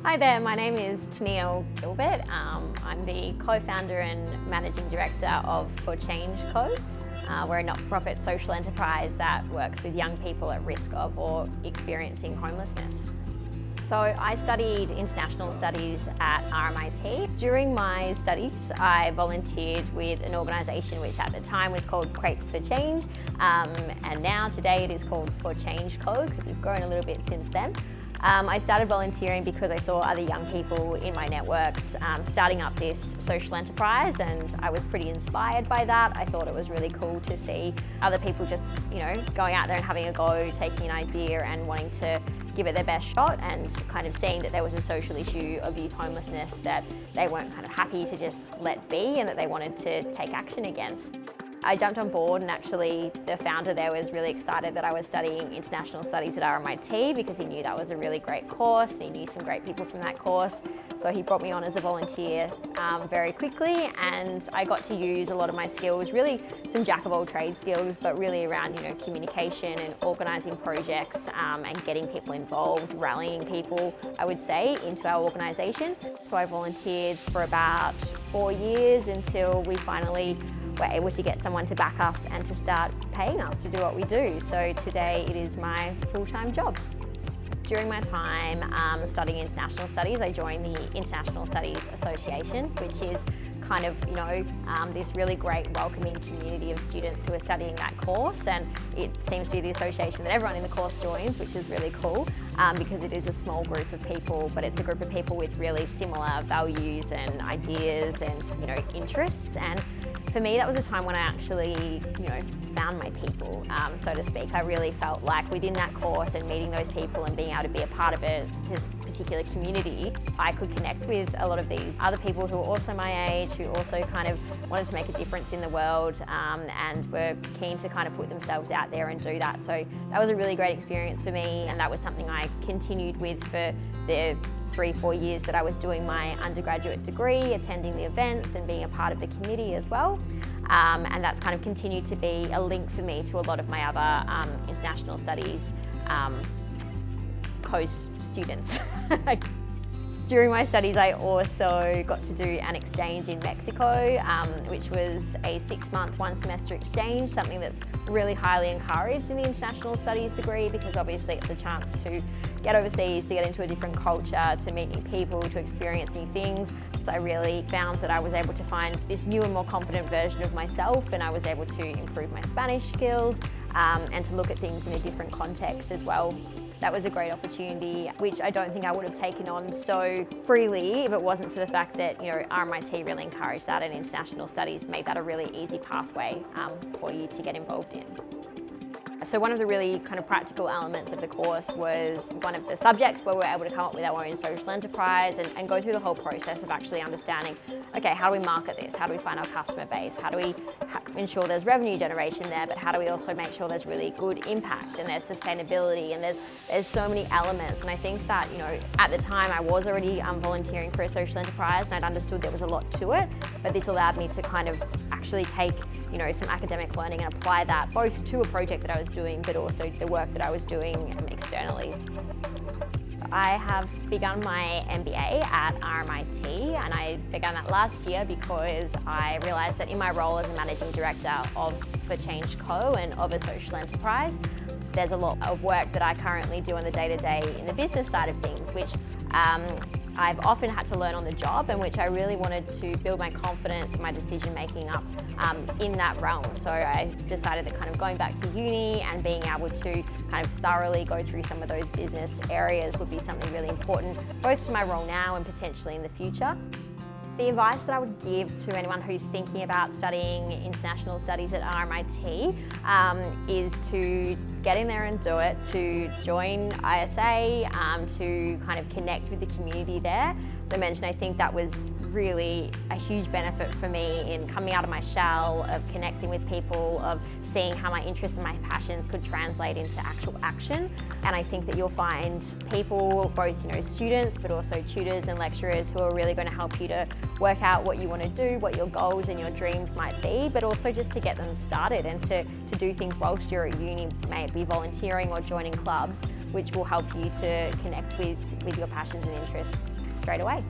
Hi there, my name is Tenille Gilbert. I'm the co-founder and managing director of For Change Co. We're a not-for-profit social enterprise that works with young people at risk of or experiencing homelessness. So I studied international studies at RMIT. During my studies, I volunteered with an organisation which at the time was called Crepes for Change, and now today it is called For Change Co, because we've grown a little bit since then. I started volunteering because I saw other young people in my networks starting up this social enterprise, and I was pretty inspired by that. I thought it was really cool to see other people just, going out there and having a go, taking an idea and wanting to give it their best shot, and kind of seeing that there was a social issue of youth homelessness that they weren't kind of happy to just let be and that they wanted to take action against. I jumped on board, and actually the founder there was really excited that I was studying international studies at RMIT because he knew that was a really great course and he knew some great people from that course. So he brought me on as a volunteer very quickly, and I got to use a lot of my skills, really some jack of all trades skills, but really around communication and organising projects and getting people involved, rallying people, I would say, into our organisation. So I volunteered for about 4 years until we finally were able to get someone to back us and to start paying us to do what we do. So today it is my full-time job. During my time studying international studies, I joined the International Studies Association, which is kind of, this really great welcoming community of students who are studying that course, and it seems to be the association that everyone in the course joins, which is really cool because it is a small group of people, but it's a group of people with really similar values and ideas and interests. And for me, that was a time when I actually, found my people, so to speak. I really felt like within that course and meeting those people and being able to be a part of this particular community, I could connect with a lot of these other people who were also my age, who also kind of wanted to make a difference in the world and were keen to kind of put themselves out there and do that. So that was a really great experience for me, and that was something I continued with for the 3-4 years that I was doing my undergraduate degree, attending the events and being a part of the committee as well. And that's kind of continued to be a link for me to a lot of my other international studies co-students. During my studies, I also got to do an exchange in Mexico, which was a 6-month, 1-semester exchange, something that's really highly encouraged in the international studies degree, because obviously it's a chance to get overseas, to get into a different culture, to meet new people, to experience new things. So I really found that I was able to find this new and more confident version of myself, and I was able to improve my Spanish skills and to look at things in a different context as well. That was a great opportunity, which I don't think I would have taken on so freely if it wasn't for the fact that RMIT really encouraged that, and international studies made that a really easy pathway for you to get involved in. So one of the really kind of practical elements of the course was one of the subjects where we were able to come up with our own social enterprise and go through the whole process of actually understanding, okay, how do we market this? How do we find our customer base? How do we ensure there's revenue generation there, but how do we also make sure there's really good impact and there's sustainability, and there's so many elements. And I think that, at the time I was already volunteering for a social enterprise, and I'd understood there was a lot to it, but this allowed me to kind of actually take some academic learning and apply that both to a project that I was doing, but also the work that I was doing externally. I have begun my MBA at RMIT, and I began that last year because I realised that in my role as a managing director of For Change Co and of a social enterprise, there's a lot of work that I currently do on the day-to-day in the business side of things, which I've often had to learn on the job, and which I really wanted to build my confidence and my decision making up in that realm. So I decided that kind of going back to uni and being able to kind of thoroughly go through some of those business areas would be something really important, both to my role now and potentially in the future. The advice that I would give to anyone who's thinking about studying international studies at RMIT is to get in there and do it, to join ISA, to kind of connect with the community there. As I mentioned, I think that was really a huge benefit for me in coming out of my shell, of connecting with people, of seeing how my interests and my passions could translate into actual action. And I think that you'll find people, both students, but also tutors and lecturers, who are really going to help you to work out what you want to do, what your goals and your dreams might be, but also just to get them started and to to do things whilst you're at uni, may it be volunteering or joining clubs, which will help you to connect with your passions and interests straight away.